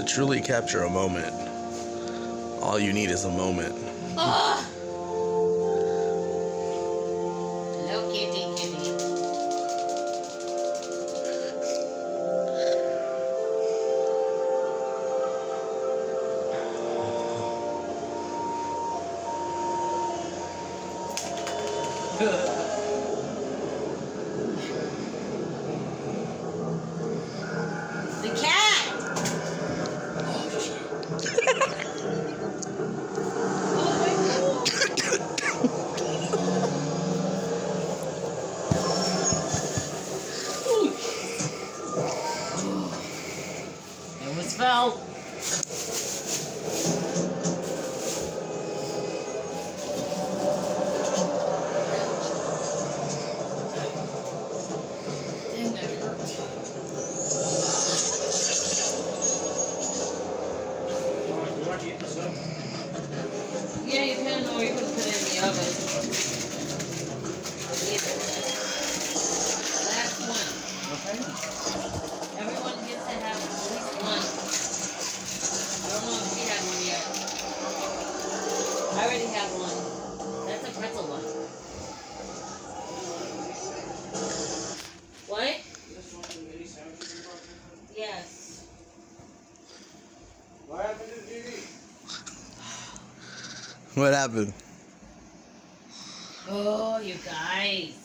To truly capture a moment, all you need is a moment. Oh! Hello, kitty, kitty. The cat! It almost fell. Dang, that hurt. Yeah, you can, or you can put it in the oven. Either. Last one. Okay. Everyone gets to have at least one. I don't know if she had one yet. I already have one. That's a pretzel one. What? Yes. What happened to the TV? What happened? Oh, you guys.